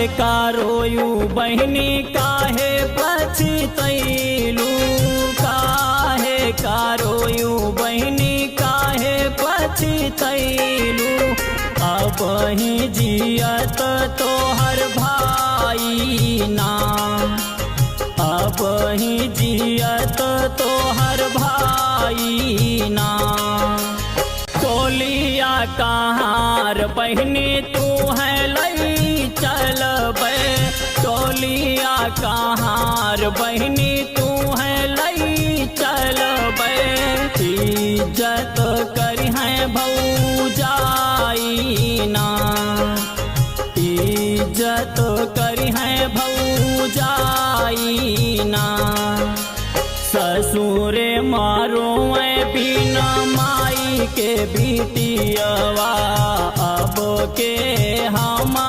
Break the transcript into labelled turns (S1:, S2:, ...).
S1: कारोयू बहिनी काहे पछतैलू, काहे कारोयू बहिनी काहे पछतैलू। अब ही जियत तोहर भाई ना, अब ही जियत तोहर भाई ना। टोलिया कहार बहिनी तू है लई चलबे, टोलिया कहार बहिनी तू है लई चलबे। इज्जत करी है भौजाई ना, इज्जत करी है भौजाई ना। ससुरे मारो बिना माई के बिटियवा, अब के हम